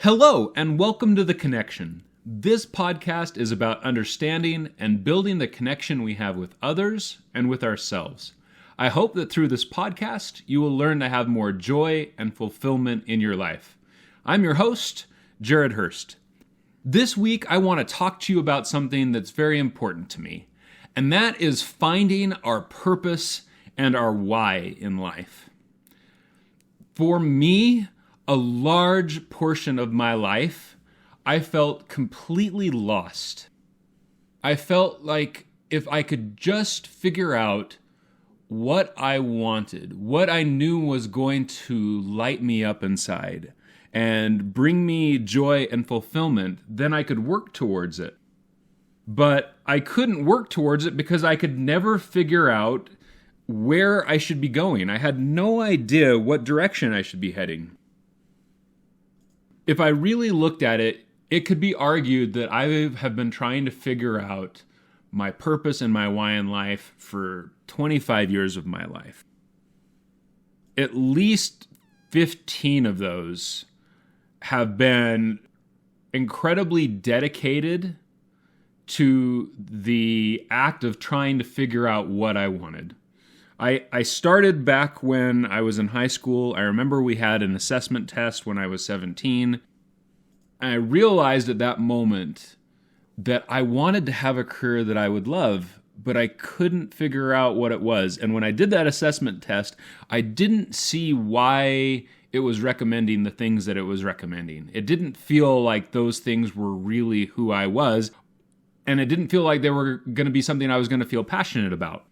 Hello, and welcome to The Connection. This podcast is about understanding and building the connection we have with others and with ourselves. I hope that through this podcast, you will learn to have more joy and fulfillment in your life. I'm your host, Jared Hurst. This week, I want to talk to you about something that's very important to me, and that is finding our purpose and our why in life. For me, a large portion of my life, I felt completely lost. I felt like if I could just figure out what I wanted, what I knew was going to light me up inside and bring me joy and fulfillment, then I could work towards it. But I couldn't work towards it because I could never figure out where I should be going. I had no idea what direction I should be heading. If I really looked at it, it could be argued that I have been trying to figure out my purpose and my why in life for 25 years of my life. At least 15 of those have been incredibly dedicated to the act of trying to figure out what I wanted. I started back when I was in high school. I remember we had an assessment test when I was 17. And I realized at that moment that I wanted to have a career that I would love, but I couldn't figure out what it was. And when I did that assessment test, I didn't see why it was recommending the things that it was recommending. It didn't feel like those things were really who I was, and it didn't feel like they were going to be something I was going to feel passionate about.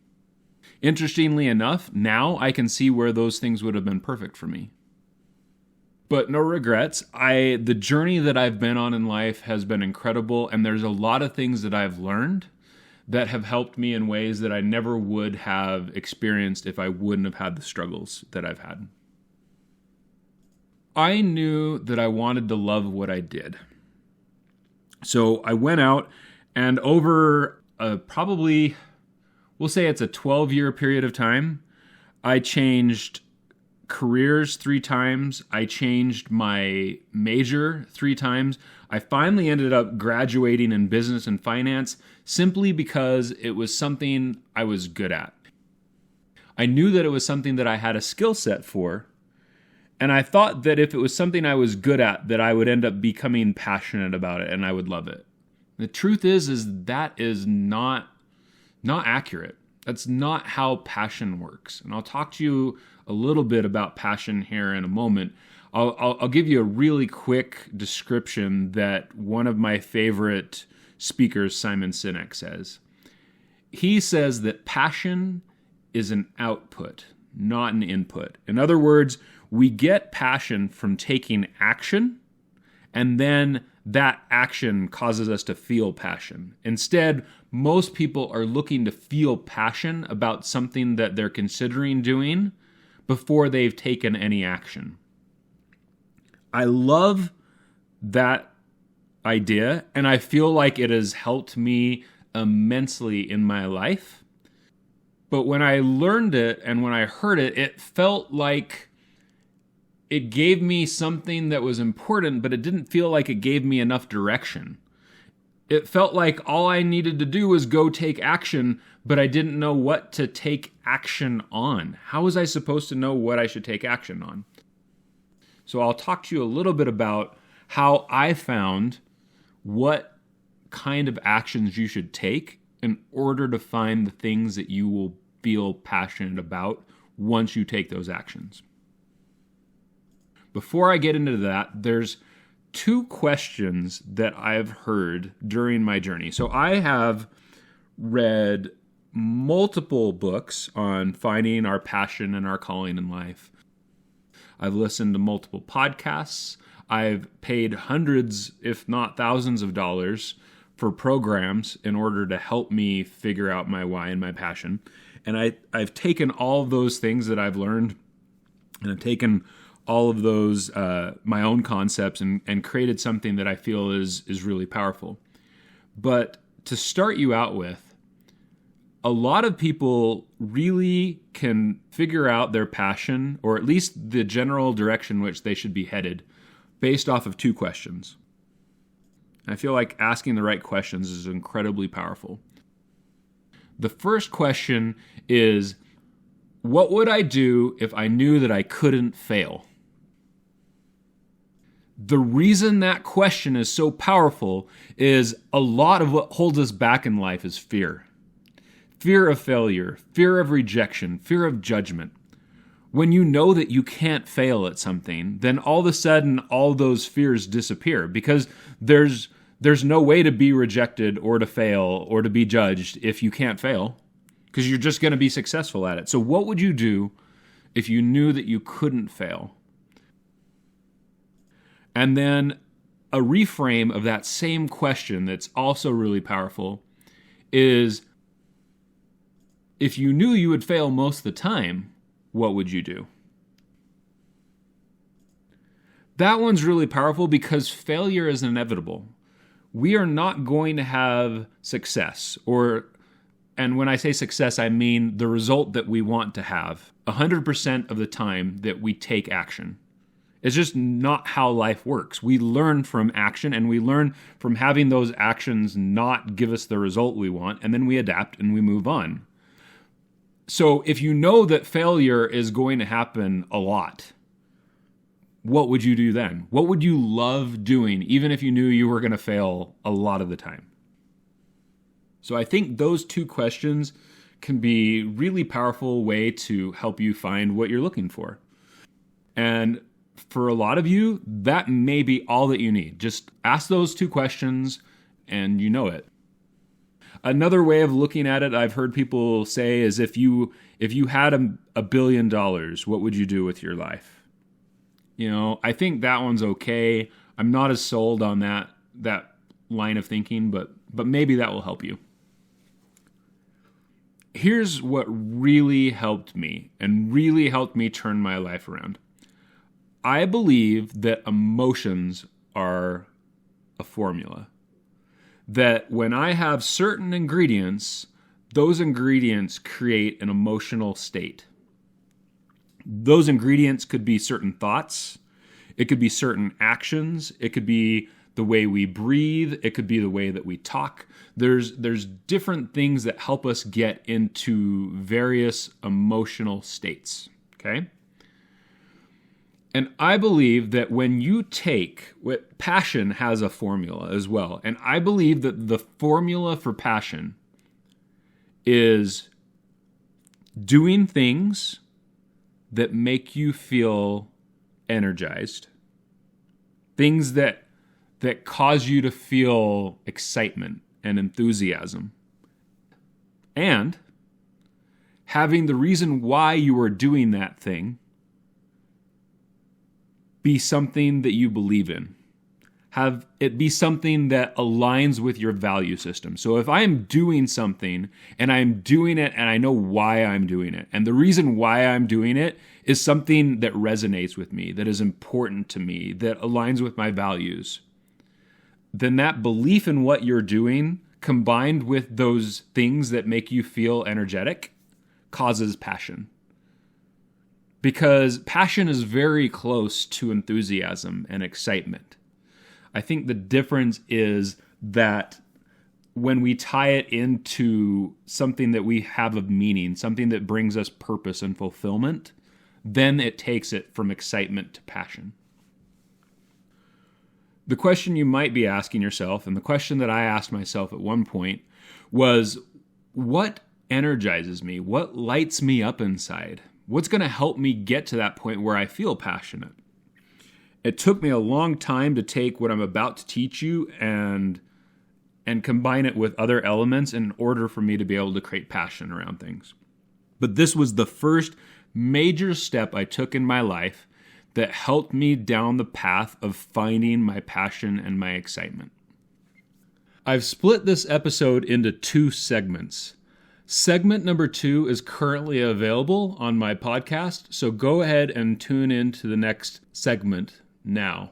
Interestingly enough, now I can see where those things would have been perfect for me. But no regrets. The journey that I've been on in life has been incredible, and there's a lot of things that I've learned that have helped me in ways that I never would have experienced if I wouldn't have had the struggles that I've had. I knew that I wanted to love what I did. So I went out, and over probably, we'll say it's a 12-year period of time, I changed careers 3 times. I changed my major 3 times. I finally ended up graduating in business and finance simply because it was something I was good at. I knew that it was something that I had a skill set for, and I thought that if it was something I was good at, that I would end up becoming passionate about it and I would love it. The truth is that is not accurate. That's not how passion works. And I'll talk to you a little bit about passion here in a moment. I'll give you a really quick description that one of my favorite speakers, Simon Sinek, says. He says that passion is an output, not an input. In other words, we get passion from taking action, and then that action causes us to feel passion. Instead, most people are looking to feel passion about something that they're considering doing before they've taken any action. I love that idea, and I feel like it has helped me immensely in my life. But when I learned it and when I heard it, it felt like it gave me something that was important, but it didn't feel like it gave me enough direction. It felt like all I needed to do was go take action, but I didn't know what to take action on. How was I supposed to know what I should take action on? So I'll talk to you a little bit about how I found what kind of actions you should take in order to find the things that you will feel passionate about once you take those actions. Before I get into that, there's 2 questions that I've heard during my journey. So I have read multiple books on finding our passion and our calling in life. I've listened to multiple podcasts. I've paid hundreds, if not thousands of dollars for programs in order to help me figure out my why and my passion. And I've taken all of those things that I've learned, and I've taken all of those my own concepts and created something that I feel is really powerful. But to start you out with, a lot of people really can figure out their passion, or at least the general direction which they should be headed, based off of two questions. I feel like asking the right questions is incredibly powerful. The first question is, what would I do if I knew that I couldn't fail? The reason that question is so powerful is a lot of what holds us back in life is fear. Fear of failure, fear of rejection, fear of judgment. When you know that you can't fail at something, then all of a sudden all those fears disappear because there's no way to be rejected or to fail or to be judged if you can't fail, because you're just going to be successful at it. So what would you do if you knew that you couldn't fail? And then a reframe of that same question that's also really powerful is, if you knew you would fail most of the time, what would you do? That one's really powerful because failure is inevitable. We are not going to have success, and when I say success, I mean the result that we want to have 100% of the time that we take action. It's just not how life works. We learn from action, and we learn from having those actions not give us the result we want, and then we adapt and we move on. So if you know that failure is going to happen a lot, what would you do then? What would you love doing, even if you knew you were going to fail a lot of the time? So I think those two questions can be a really powerful way to help you find what you're looking for. And for a lot of you, that may be all that you need. Just ask those two questions and you know it. Another way of looking at it, I've heard people say, is if you had $1 billion, what would you do with your life? I think that one's okay. I'm not as sold on that line of thinking, but maybe that will help you. Here's what really helped me and really helped me turn my life around. I believe that emotions are a formula. That when I have certain ingredients, those ingredients create an emotional state. Those ingredients could be certain thoughts. It could be certain actions. It could be the way we breathe. It could be the way that we talk. There's different things that help us get into various emotional states, okay? And I believe that when you passion has a formula as well. And I believe that the formula for passion is doing things that make you feel energized. Things that cause you to feel excitement and enthusiasm. And having the reason why you are doing that thing be something that you believe in. Have it be something that aligns with your value system. So if I am doing something and I'm doing it and I know why I'm doing it, and the reason why I'm doing it is something that resonates with me, that is important to me, that aligns with my values, then that belief in what you're doing, combined with those things that make you feel energetic, causes passion. Because passion is very close to enthusiasm and excitement. I think the difference is that when we tie it into something that we have of meaning, something that brings us purpose and fulfillment, then it takes it from excitement to passion. The question you might be asking yourself, and the question that I asked myself at one point, was, what energizes me? What lights me up inside? What's going to help me get to that point where I feel passionate? It took me a long time to take what I'm about to teach you and combine it with other elements in order for me to be able to create passion around things. But this was the first major step I took in my life that helped me down the path of finding my passion and my excitement. I've split this episode into 2 segments. Segment number 2 is currently available on my podcast, so go ahead and tune in to the next segment now.